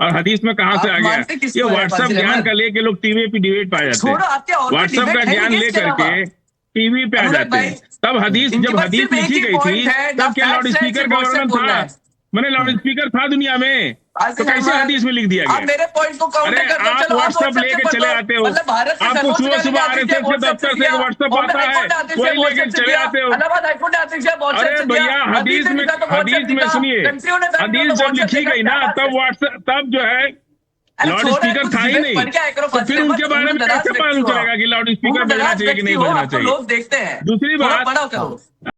और हदीस में कहां से आ गया? ये व्हाट्सएप ज्ञान का लेके लोग टीवी पे डिबेट पे आ जाते हैं, व्हाट्सएप का ज्ञान लेकर के टीवी पे आ जाते हैं। तब हदीस, जब हदीस लिखी गई थी तब क्या लाउड स्पीकर का वर्णन था? मैंने लाउड स्पीकर था दुनिया में, तो कैसे हदीस में लिख दिया गया? मेरे पॉइंट को काउंटर अरे आप व्हाट्सएप लेके चले आते हो, आपको सुबह सुबह आरएसएस के दफ्तर से व्हाट्सएप आता है, वही लेके चले आते हो। अरे भैया, हदीस में सुनिए, हदीस जब लिखी गई ना तब व्हाट्सएप, तब जो है लाउड स्पीकर था ही नहीं, तो फिर उनके बारे में कैसे मालूम चलेगा कि लाउड स्पीकर बजना चाहिए कि नहीं बजना चाहिए? लोग देखते हैं। दूसरी बात,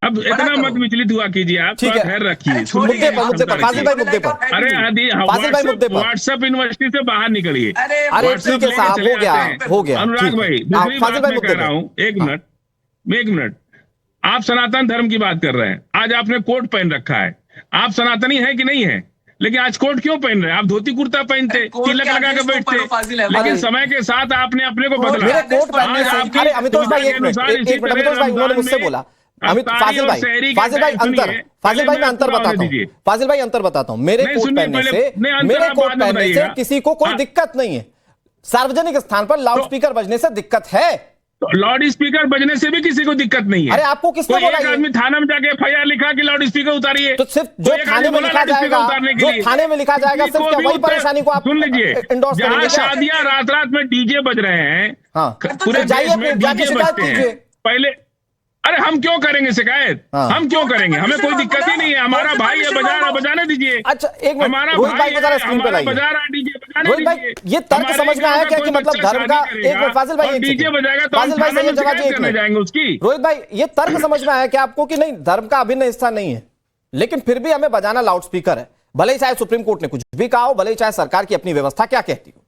अब इतना मत विचलित हुआ कीजिए आप, थोड़ा खैर रखिए। मुद्दे पर फाजिल भाई, मुद्दे पर अरे व्हाट्सएप यूनिवर्सिटी से बाहर निकलिए। अरे ठीक है साहब, हो गया अनुराग भाई, दूसरी बात मैं कह रहा हूँ, एक मिनट, आप सनातन धर्म की बात कर रहे हैं, आज आपने कोट पहन रखा है, आप सनातनी है कि नहीं है? लेकिन आज कोट क्यों पहन रहे हैं? आप धोती कुर्ता पहनते, तिलक लगा के बैठते, लेकिन समय के साथ आपने अपने को बदला। मेरे कोट पहनने से, अरे अमितोष भाई एक मिनट, अमितोष भाई उन्होंने मुझसे बोला, फाजिल भाई मैं अंतर बताता हूँ, मेरे कोट पहनने से किसी को कोई दिक्कत नहीं है, सार्वजनिक स्थान पर लाउड स्पीकर बजने से दिक्कत है। तो लाउड स्पीकर बजने से भी किसी को दिक्कत नहीं है। अरे आपको किसने बोला? एक आदमी थाना में जाके FIR लिखा कि लाउड स्पीकर उतारिए, तो सिर्फ जो थाने में लिखा जाएगा, सिर्फ क्या वही परेशानी को आप सुन लीजिए। जहाँ शादियां रात में डीजे बज रहे हैं, पूरे देश में डीजे बजते हैं, पहले अरे हम क्यों करेंगे शिकायत? हम क्यों करेंगे? हमें कोई दिक्कत ही नहीं है, हमारा भाई है, बजाने दीजिए। अच्छा एक मिनट, हमारा भाई बजा रहा है, डीजे बजाने दीजिए। ये तर्क समझ में आया क्या कि मतलब धर्म का, एक मिनट फाजिल भाई, डीजे बजाएगा तो फाजिल भाई सही जवाब करने जाएंगे उसकी। रोहित भाई, ये तर्क समझ में आया क्या आपको कि नहीं धर्म का अभिन्न हिस्सा नहीं है, लेकिन फिर भी हमें बजाना लाउड स्पीकर है, भले ही चाहे सुप्रीम कोर्ट ने कुछ भी कहा हो, भले ही चाहे सरकार की अपनी व्यवस्था क्या कहती हो?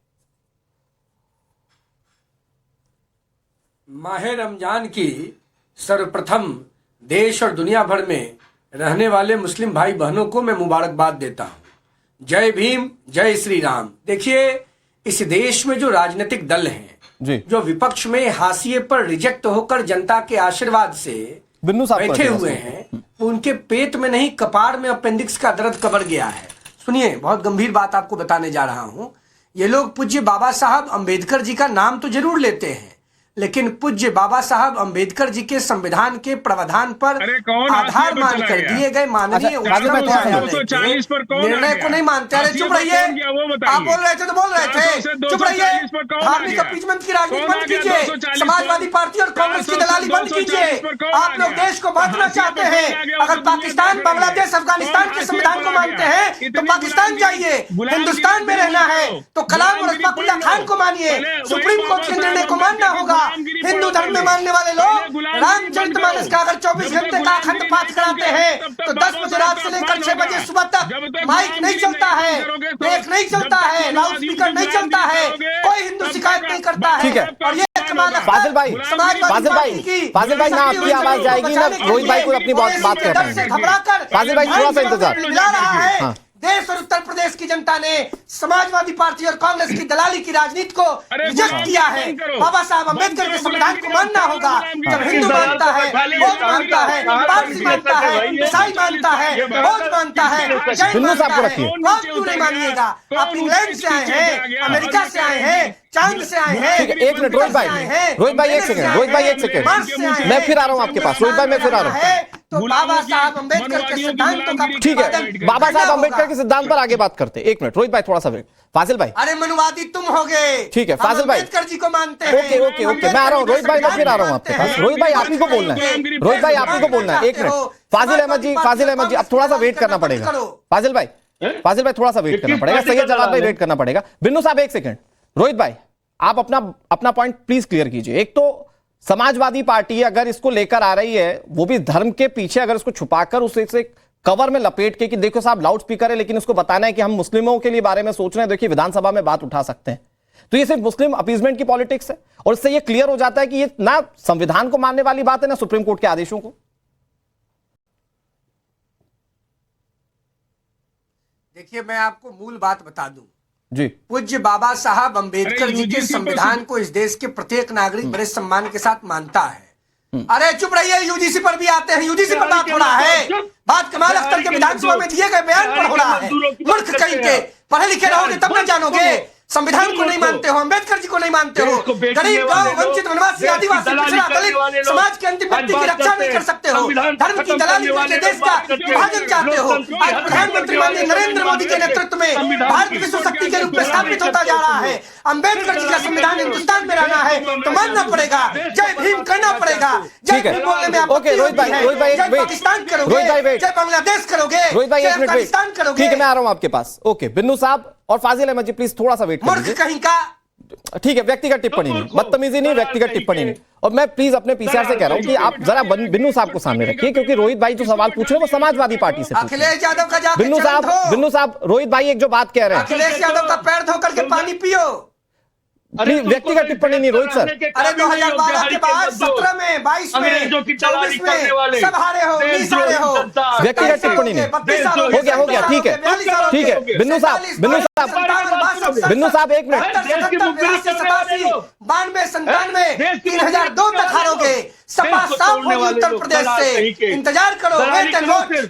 माह रमजान की सर्वप्रथम देश और दुनिया भर में रहने वाले मुस्लिम भाई बहनों को मैं मुबारकबाद देता हूं। जय भीम, जय श्री राम। देखिए, इस देश में जो राजनीतिक दल हैं, जो विपक्ष में हाशिए पर रिजेक्ट होकर जनता के आशीर्वाद से बैठे हुए हैं, उनके पेट में नहीं कपार में अपेंडिक्स का दर्द कबर गया है। सुनिए, बहुत गंभीर बात आपको बताने जा रहा हूं। ये लोग पूज्य बाबा साहब अंबेडकर जी का नाम तो जरूर लेते हैं, लेकिन पूज्य बाबा साहब अंबेडकर जी के संविधान के प्रावधान पर आधार मानकर दिए गए माननीय निर्णय को नहीं मानते। अरे चुप रहिए, आप बोल रहे थे तो बोल रहे थे, चुप रहिए। धार्मिक अपीजमेंट की राजनीति बंद कीजिए, समाजवादी पार्टी और कांग्रेस की दलाली बंद कीजिए। आप लोग देश को बांटना चाहते हैं। अगर पाकिस्तान, बांग्लादेश, अफगानिस्तान के संविधान को मानते हैं तो पाकिस्तान जाइए। हिंदुस्तान में रहना है तो कलाम और अशफाकुल्लाह खान को मानिए। सुप्रीम कोर्ट के निर्णय को मानना होगा। हिंदू धर्म में मानने वाले लोग रामचरितमानस का अगर 24 घंटे का अखंड पाठ कराते हैं तो 10 बजे रात से लेकर 6 बजे सुबह तक माइक नहीं चलता है, ब्रेक नहीं चलता है, लाउड स्पीकर नहीं चलता है, कोई हिंदू शिकायत नहीं करता है। और ये फाजिल भाई ना आपकी आवाज जाएगी ना, रोहित भाई को अपनी बात कर रहे हैं। फाजिल भाई थोड़ा सा इंतजार। है देश और उत्तर प्रदेश की जनता ने समाजवादी पार्टी और कांग्रेस की दलाली की राजनीति को रिजेक्ट किया है। बाबा साहब अंबेडकर के संविधान को मानना होगा। जब हिंदू मानता है, बौद्ध मानता है, पारसी मानता है, ईसाई मानता है, बौद्ध मानता है, जैन मानता है, आप क्यों नहीं मानिएगा? आप इंग्लैंड से आए हैं, अमेरिका से आए हैं, चांद से आए हैं। एक मिनट रोहित भाई एक सेकंड, मैं फिर आ रहा हूँ आपके पास। रोहित भाई मैं फिर आ रहा हूँ। तो बाबा साहब अंबेडकर के सिद्धांतों का ठीक है, बाबा साहब अंबेडकर के सिद्धांत पर आगे बात करते हैं। एक मिनट रोहित भाई, थोड़ा सा वेट। फाजिल भाई, अरे मनुवादी तुम हो गए। ठीक है फाजिल भाई, अंबेडकर जी को मानते हैं। ओके मैं आ रहा हूँ। रोहित भाई मैं फिर आ रहा हूँ आपके पास। रोहित भाई आप ही को बोलना है, रोहित भाई आप ही को बोलना है। एक मिनट फाजिल अहमद जी अब थोड़ा सा वेट करना पड़ेगा। फाजिल भाई थोड़ा सा वेट करना पड़ेगा, सही जवाब में वेट करना पड़ेगा। बिन्नू साहब एक सेकंड। रोहित भाई आप अपना पॉइंट प्लीज क्लियर कीजिए। एक तो समाजवादी पार्टी अगर इसको लेकर आ रही है, वो भी धर्म के पीछे, अगर इसको छुपाकर उसे कवर में लपेट के कि देखो साहब लाउड स्पीकर है, लेकिन इसको बताना है कि हम मुस्लिमों के लिए बारे में सोच रहे हैं, देखिए विधानसभा में बात उठा सकते हैं, तो ये सिर्फ मुस्लिम अपीजमेंट की पॉलिटिक्स है। और इससे ये क्लियर हो जाता है कि ये ना संविधान को मानने वाली बात है, ना सुप्रीम कोर्ट के आदेशों को। देखिए मैं आपको मूल बात बता दूं जी। पूज्य बाबा साहब अंबेडकर जी के संविधान को इस देश के प्रत्येक नागरिक बड़े सम्मान के साथ मानता है। अरे चुप रहिए, यूजीसी पर भी आते हैं, यूजीसी पर बात हो रहा है। बात कमाल अख्तर के विधानसभा में दिए गए बयान पर हो रहा है। मूर्ख कहीं के, पढ़े लिखे रहोगे तब न जानोगे। संविधान को नहीं मानते हो, अंबेडकर जी को नहीं मानते हो, गरीब गांव वंचित वनवासी आदिवासी पिछड़ा दलित समाज के अंतिम व्यक्ति की रक्षा नहीं कर सकते हो। धर्म की दलाली करके देश का विभाजन चाहते हो। आज प्रधानमंत्री माननीय नरेंद्र मोदी के नेतृत्व में भारत विश्व शक्ति के रूप में स्थापित होता जा रहा है। अंबेडकर जी का संविधान हिंदुस्तान में रहना है तो मानना पड़ेगा, जय भीम करना पड़ेगा। जय भीम बोलने में आप पाकिस्तान करोगे, जय बांग्लादेश करोगे, रोहित भाई एक मिनट, ठीक है मैं आ रहा हूं आपके पास। ओके बिन्नू साहब और फाजिल अहमद जी प्लीज थोड़ा सा वेट मूर्ख कहीं का। ठीक है, व्यक्तिगत टिप्पणी नहीं, बदतमीजी नहीं, व्यक्तिगत टिप्पणी नहीं। और मैं प्लीज अपने पीसीआर से कह रहा हूं कि आप जरा बिन्नू साहब को सामने रखिए, क्योंकि रोहित भाई जो सवाल पूछ रहे हैं वो समाजवादी पार्टी से पूछ रहे हैं। अखिलेश यादव का जाके बिन्नू साहब रोहित भाई एक जो बात कह रहे हैं, अखिलेश यादव का पैर धो करके पानी पियो। व्यक्तिगत टिप्पणी नहीं रोहित सर। अरे 2012 के बाद 17 में 22 में 24 में सब हारे हो, 20 हारे हो। व्यक्तिगत टिप्पणी नहीं, हो गया ठीक है बिन्नू साहब एक मिनट। 92 97 3002 तक हारोगे। सपा साफ होगी उत्तर प्रदेश से, इंतजार करो, वेट एंड वॉच।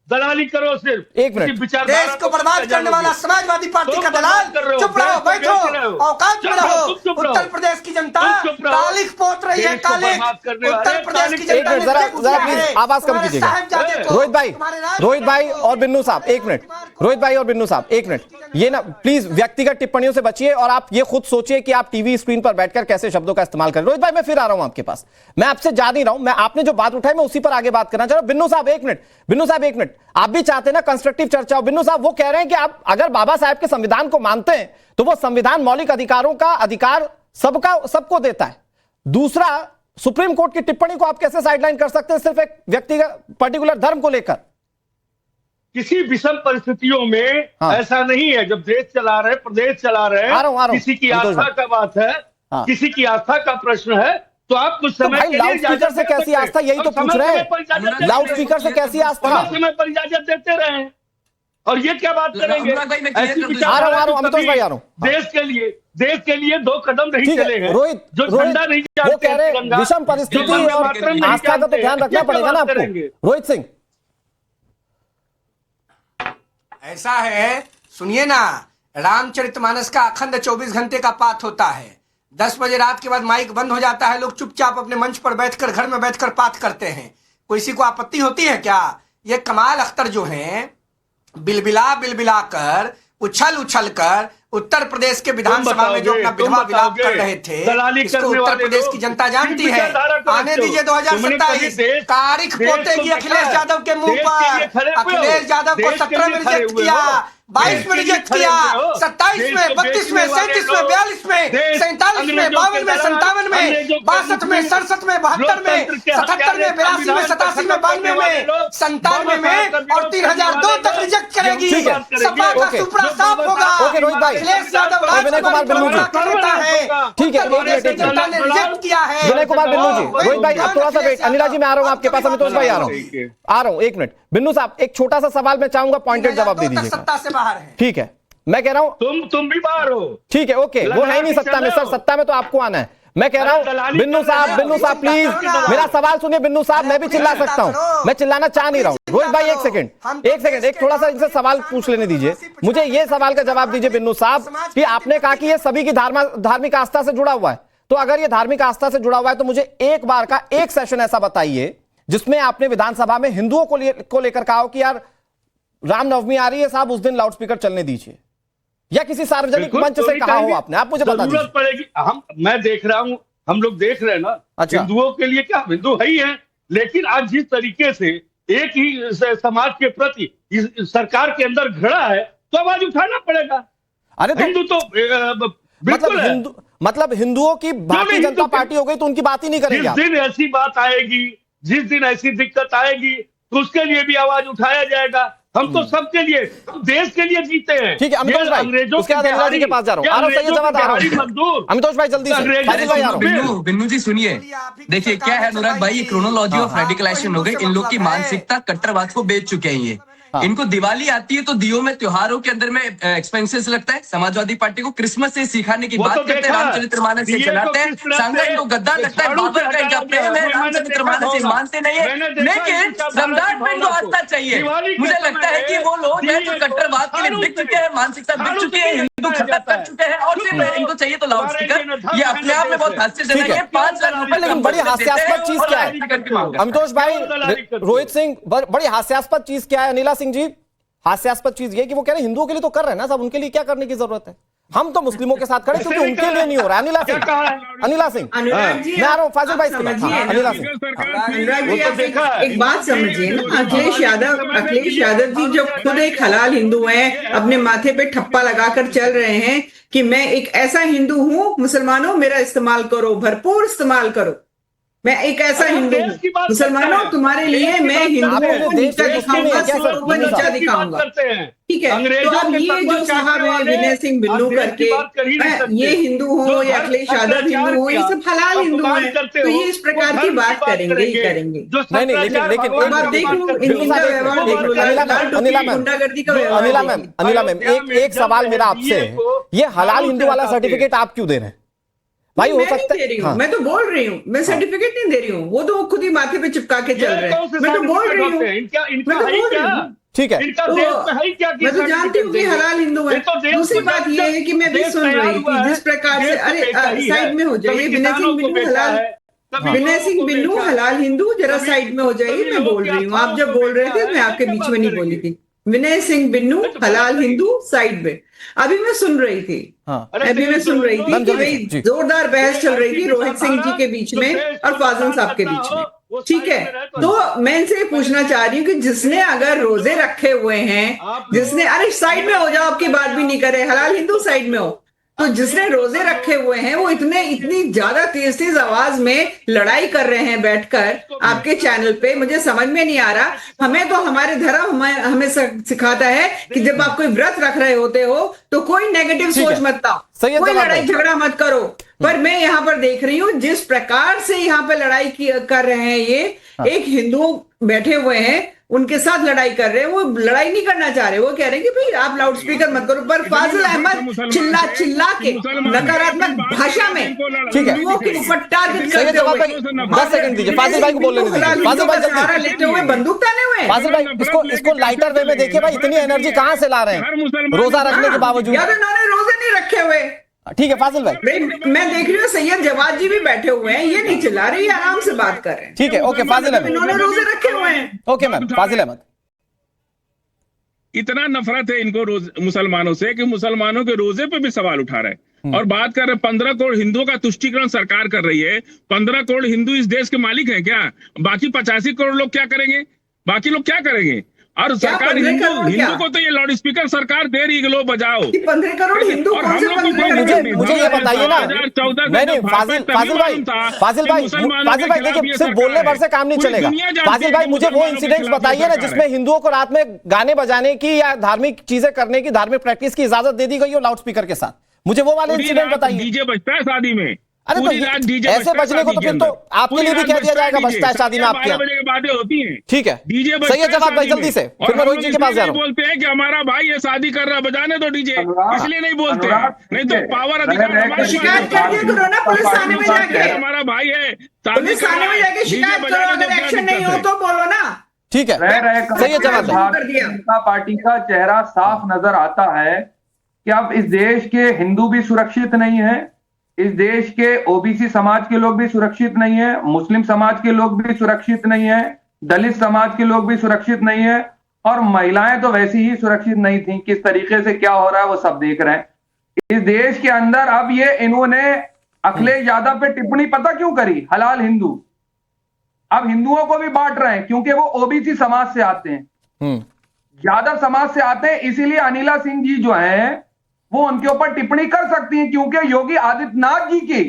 दलाली करो सिर्फ, एक मिनट। देश को बर्बाद करने वाला समाजवादी पार्टी का दलाल, चुप रहो, बैठो, औकात में रहो। उत्तर प्रदेश की जनता कालिख पोत रही है, कालिख। उत्तर प्रदेश की जनता ने जरा प्लीज आवाज कम कीजिएगा। रोहित भाई और बिन्नू साहब एक मिनट, रोहित भाई और बिन्नू साहब एक मिनट, ये ना प्लीज व्यक्तिगत टिप्पणियों से बचिए और आप ये खुद सोचिए कि आप टीवी स्क्रीन पर बैठकर कैसे शब्दों का इस्तेमाल करें। रोहित भाई मैं फिर आ रहा हूं आपके पास, मैं आपसे जा नहीं रहा हूं, मैं आपने जो बात उठाई मैं उसी पर आगे बात करना चाह रहा हूं। बिन्नू साहब एक मिनट, आप भी चाहते हैं ना कंस्ट्रक्टिव चर्चा हो। बिन्नू साहब वो कह रहे हैं कि आप अगर बाबा साहब के संविधान को मानते हैं तो वो संविधान मौलिक अधिकारों का अधिकार सबको देता है। दूसरा, सुप्रीम कोर्ट की टिप्पणी को आप कैसे साइडलाइन कर सकते हैं सिर्फ एक व्यक्तिगत पर्टिकुलर धर्म को लेकर? किसी विषम परिस्थितियों में ऐसा नहीं है। जब देश चला रहे, प्रदेश चला रहे, किसी की आस्था का बात है, किसी की आस्था का प्रश्न है, तो आप कुछ समय के लिए लाउड स्पीकर से कैसी आस्था, यही तो पूछ रहे हैं। लाउड स्पीकर से कैसी आस्था? समय पर इजाजत देते रहे, और ये क्या बात करेंगे? आ रहा हूं अमितोष भाई, आ रहा हूं। देश के लिए 2 कदम नहीं चले हैं। रोहित जो झंडा नहीं वो कह रहे हैं विषम परिस्थिति और आस्था का तो ध्यान रखना पड़ेगा ना आपको। रोहित सिंह ऐसा है, सुनिए ना, रामचरितमानस का अखंड 24 घंटे का पाठ होता है। 10 बजे रात के बाद माइक बंद हो जाता है, लोग चुपचाप अपने मंच पर बैठकर घर में बैठकर पाठ करते हैं। किसी को आपत्ति होती है क्या? ये कमाल अख्तर जो हैं, बिलबिला कर उछल कर उत्तर प्रदेश के विधानसभा में जो अपना विधवा विलाप कर रहे थे, इसको उत्तर प्रदेश की जनता जानती है। आने दीजिए 2027, तारीख पोतेगी अखिलेश यादव के मुंह पर। अखिलेश यादव को 17 में रिजेक्ट किया, 22 में रिजेक्ट किया, 27 में, 32 में, 37 में, 42 में, 47 में, 52 में, 57 में, 62 में, 67 में, 72 में, 77 में, 82 में, 87 में, 92 में, 97 में और 3002 तक रिजेक्ट करेगी। सपा का सुपड़ा साफ होगा। रोहित भाई, अखिलेश यादव विनय कुमार बिन्नू जी, ठीक है, जनता ने रिजेक्ट किया है। विनय कुमार बिन्नू जी, रोहित भाई अब थोड़ा सा वेट। अनिला जी मैं आ रहा हूं आपके पास, अमितोष भाई आ रहा हूं, एक मिनट। बिन्नू साहब एक छोटा सा सवाल मैं चाहूंगा, पॉइंटेड जवाब दे दीजिए। सत्ता से बाहर है, ठीक है, मैं कह रहा हूं तुम भी बाहर हो, ठीक है, ओके, वो है ही नहीं सत्ता में सर, सत्ता में तो आपको आना है। मैं कह रहा हूं बिन्नू साहब प्लीज मेरा सवाल सुनिए। बिन्नू साहब मैं भी चिल्ला सकता हूं, मैं चिल्लाना चाह नहीं रहा हूं। रोहित भाई एक सेकंड, एक थोड़ा सा इनसे सवाल पूछ लेने दीजिए। मुझे ये सवाल का जवाब दीजिए बिन्नू साहब कि आपने कहा कि ये सभी की धार्मिक आस्था से जुड़ा हुआ है, तो अगर ये धार्मिक आस्था से जुड़ा हुआ है तो मुझे एक बार का एक सेशन ऐसा बताइए जिसमें आपने विधानसभा में हिंदुओं को लेकर कहा हो कि यार रामनवमी आ रही है साहब, उस दिन लाउडस्पीकर चलने दीजिए, या किसी सार्वजनिक मंच से कहा हो आपने? आप मुझे बता दीजिए। जरूरत पड़ेगी, मैं देख रहा हूं, हम लोग देख रहे हैं ना। अच्छा। हिंदुओं के लिए क्या, हिंदू है ही है, लेकिन आज जिस तरीके से एक ही समाज के प्रति सरकार के अंदर घड़ा है, तो आवाज उठाना पड़ेगा। अरे तो, हिंदू तो बिल्कुल मतलब हिंदुओं की भारतीय जनता पार्टी हो गई तो उनकी बात ही नहीं करेंगे। जिस दिन ऐसी बात आएगी, जिस दिन ऐसी दिक्कत आएगी, तो उसके लिए भी आवाज उठाया जाएगा। हम तो सबके लिए, देश के लिए जीते हैं। ठीक है अमितोष भाई, उसके बाद अनिला जी के पास जा रहा हूं। अमितोष भाई जल्दी से। बिन्नू जी सुनिए, देखिए क्या है अनुराग भाई, ये क्रोनोलॉजी ऑफ रेडिकलाइजेशन हो गई। इन लोग की मानसिकता कट्टरवाद को बेच चुके हैं ये। इनको दिवाली आती है तो दियों में, त्योहारों के अंदर में एक्सपेंसेस लगता है। समाजवादी पार्टी को क्रिसमस से सिखाने की बात करते हैं, रामचरितमानस से चलाते हैं। सांगा इनको गद्दार लगता है, बाबर का इनका प्रेम है, रामचरितमानस से मानते नहीं है। लेकिन रमजान में इनको आस्था चाहिए। मुझे लगता है कि वो लोग हैं जो कट्टरवाद के लिए बिक चुके हैं, मानसिकता बिक चुकी है, हिंदू खत्म कर चुके हैं, और सिर्फ इनको चाहिए तो लाउड स्पीकर। ये अपने आप में बहुत हास्यजनक है। 5 लाख रुपए, लेकिन बड़ी हास्यास्पद चीज क्या है अमितोष भाई, रोहित सिंह, बड़ी हास्यास्पद चीज क्या है? अनिला सिंह जी, हास्यास्पद चीज ये कि वो कह रहे हैं हिंदुओं के लिए तो कर रहे हैं ना सब, उनके लिए क्या करने की जरूरत है? हम तो मुस्लिमों के साथ खड़े क्योंकि उनके लिए नहीं हो रहा। अनिला सिंह, अनिला सिंह, अनुराग जी, मैं आ रहा हूँ फाजिल भाई, समझिए, अनिला सिंह, अनुराग जी, आप एक बात समझिए ना, अखिलेश यादव जी जो खुद एक हलाल हिंदू हैं, अपने माथे पे ठप्पा लगाकर चल रहे हैं कि मैं एक ऐसा हिंदू हूं, मुसलमानों मेरा इस्तेमाल करो, भरपूर इस्तेमाल करो, मैं एक ऐसा हिंदू हूँ, मुसलमानों तुम्हारे लिए मैं हिंदुओं को नीचा दिखाऊंगा, सिखों को नीचा दिखाऊंगा। ठीक है, तो अब ये जो साहब है विनय सिंह बिन्नू करके, ये हिंदू हो या अखिलेश यादव हिंदू हो, ये सब हलाल हिंदू हैं, तो ये इस प्रकार की बात करेंगे ही करेंगे। नहीं, लेकिन अब आप देख लो इनका व्यवहार देख लो, गुंडागर्दी का व्यवहार। अनिला मैम, एक सवाल मेरा आपसे है, ये हलाल हिंदू वाला सर्टिफिकेट आप क्यों दे रहे हैं भाई? हो सकता है, हाँ। मैं तो बोल रही हूँ, मैं सर्टिफिकेट नहीं दे रही हूँ, वो तो खुद ही माथे पे चिपका के चल रहे हैं। मैं तो बोल रही हूँ, ठीक है, मैं तो जानती हूँ कि हलाल हिंदू है। दूसरी बात ये है कि मैं भी सुन रही थी जिस प्रकार से, अरे साइड में हो जाइए, विनय सिंह बिन्नू हलाल हिंदू, जरा साइड में हो जाइए, मैं बोल रही हूँ। आप जब बोल रहे थे मैं आपके बीच में नहीं बोली थी। विनय सिंह बिन्नू हलाल हिंदू साइड में, अभी मैं सुन रही थी, अभी मैं सुन रही थी कि भाई जोरदार बहस चल रही थी रोहित सिंह जी के बीच में और फाजिल साहब के बीच में। ठीक है, तो मैं इनसे पूछना चाह रही हूँ कि जिसने अगर रोजे रखे हुए हैं, जिसने, अरे साइड में हो जाओ, आपकी बात भी नहीं करे, हलाल हिंदू साइड में हो, तो जिसने रोजे रखे हुए हैं वो इतनी ज्यादा तेज आवाज में लड़ाई कर रहे हैं बैठकर आपके चैनल पे, मुझे समझ में नहीं आ रहा। हमें तो हमारे धर्म हमें सिखाता है कि जब आप कोई व्रत रख रहे होते हो तो कोई नेगेटिव सोच मत लाओ, कोई लड़ाई झगड़ा मत करो। पर मैं यहाँ पर देख रही हूँ जिस प्रकार से यहाँ पे लड़ाई कर रहे हैं, ये एक हिंदू बैठे हुए हैं उनके साथ लड़ाई कर रहे हैं, वो लड़ाई नहीं करना चाह रहे, वो कह रहे हैं कि भाई आप लाउड स्पीकर मत करो। पर फाजिल अहमद चिल्ला के नकारात्मक भाषा में हिंदुओं के ऊपर टारगेट करते हुए 10 सेकंड दीजिए, फाजिल भाई को बोलने दीजिए, फाजिल भाई जल्दी लेते हुए, बंदूक ताने हुए। फाजिल भाई इसको लाइटर वे में देखिए भाई, इतनी एनर्जी कहाँ से ला रहे हैं रोजा रखने के बावजूद? यार उन्होंने रोजे नहीं रखे हुए। ठीक है फाजिल भाई, मैं देख रही हूँ सैयद जवाद जी भी बैठे हुए हैं, ये नहीं चिल्ला रहे, ये आराम से बात कर रहे हैं। ठीक है, ओके फाजिल अहमद, इन्होंने रोजे रखे हुए हैं। ओके मैम, फाजिल अहमद। इतना नफरत है इनको मुसलमानों से कि मुसलमानों के रोजे पे भी सवाल उठा रहे हैं और बात कर रहे हैं 15 करोड़ हिंदुओं का तुष्टीकरण सरकार कर रही है। 15 करोड़ हिंदू इस देश के मालिक हैं क्या? बाकी 85 करोड़ लोग क्या करेंगे? बाकी लोग क्या करेंगे? और सरकार हिंदू को तो ये लाउड स्पीकर सरकार दे रही है, लो बजाओ। 15 करोड़ हिंदू मुझे ये बताइए ना, नहीं फाजिल भाई देखिए, सिर्फ बोलने भर से काम नहीं चलेगा। फाजिल भाई मुझे वो इंसिडेंट्स बताइए ना जिसमें हिंदुओं को रात में गाने बजाने की या धार्मिक चीजें करने की, धार्मिक प्रैक्टिस की इजाजत दे दी गई हो लाउड स्पीकर के साथ, मुझे वो वाले इंसिडेंट बताइए। डीजे बजता है शादी में, अरे तो ऐसे बजने को तो फिर तो आपके लिए भी कह दिया जाएगा बजता है शादी में आपके यहाँ, बातें होती हैं। ठीक है, डीजे सही है जवाब भाई, जल्दी से, फिर मैं रोहित जी के पास जा रहा हूँ। बोलते हैं कि हमारा भाई ये शादी कर रहा, बजाने दो डीजे, इसलिए नहीं बोलते, नहीं तो पावर अधिकार शिकायत कर दिया करो ना पुलिस थाने में जाके, हमारा भाई है, पुलिस थाने में जाके शिकायत करो, अगर एक्शन नहीं हो तो बोलो ना। ठीक है, सही है जवाब। भारतीय जनता पार्टी का चेहरा साफ नजर आता है कि अब इस देश के हिंदू भी सुरक्षित नहीं है, इस देश के ओबीसी समाज के लोग भी सुरक्षित नहीं है, मुस्लिम समाज के लोग भी सुरक्षित नहीं है, दलित समाज के लोग भी सुरक्षित नहीं है, और महिलाएं तो वैसी ही सुरक्षित नहीं थी। किस तरीके से क्या हो रहा है वो सब देख रहे हैं इस देश के अंदर। अब ये इन्होंने अखिलेश यादव पे टिप्पणी पता क्यों करी? हलाल हिंदू, अब हिंदुओं को भी बांट रहे हैं क्योंकि वो ओबीसी समाज से आते हैं, यादव समाज से आते हैं, इसीलिए अनिला सिंह जी जो है वो उनके ऊपर टिप्पणी कर सकती हैं क्योंकि योगी आदित्यनाथ जी की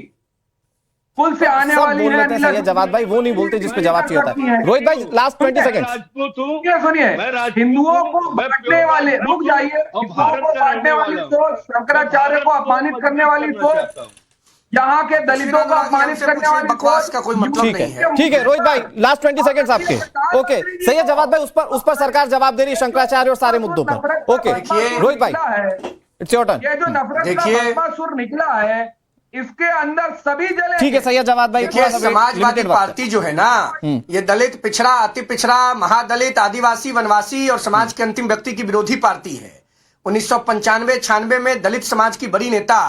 पुल से आने वाली है। जवाब भाई वो नहीं बोलते जिसपे जवाब चाहिए होता है। रोहित भाई लास्ट 20 सेकंड सुनिए, हिंदुओं को बांटने वाले, रुक जाइए, हिंदुओं को बांटने वाली सोच, शंकराचार्य को अपमानित करने वाली सोच, यहाँ के दलितों को अपमानित करने वाली बकवास का कोई मतलब नहीं है। ठीक है रोहित भाई, लास्ट 20 सेकंड्स आपके। ओके सही है जवाब भाई, उस पर सरकार जवाब दे रही है शंकराचार्य और सारे मुद्दों पर। ओके रोहित भाई इट्स योर टर्न। ये जो नफरत का सुर निकला है इसके अंदर सभी जले। ठीक है सही है जवाब भाई। देखिए समाजवादी पार्टी जो है ना, ये दलित, पिछड़ा, अति पिछड़ा, महादलित, आदिवासी, वनवासी और समाज के अंतिम व्यक्ति की विरोधी पार्टी है। 1995-96 में दलित समाज की बड़ी नेता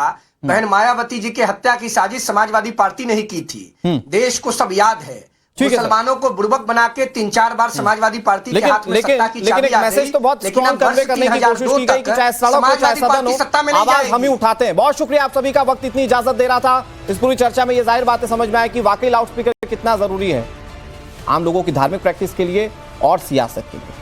बहन मायावती जी की हत्या की साजिश समाजवादी पार्टी ने ही की थी। देश को सब याद है। ठीक है सर। मुसलमानों को बुड़बक बना के 3-4 बार समाजवादी पार्टी के हाथ में सत्ता की चाबी लेकिन एक मैसेज तो बहुत स्ट्रॉन्ग कन्वे करने की कोशिश की गई कि चाहे सड़क हो चाहे सदन हो, आवाज हम ही उठाते हैं। बहुत शुक्रिया आप सभी का, वक्त इतनी इजाजत दे रहा था। इस पूरी चर्चा में ये जाहिर बातें समझ में आए कि वाकई लाउड स्पीकर कितना जरूरी है आम लोगों की धार्मिक प्रैक्टिस के लिए और सियासत के लिए।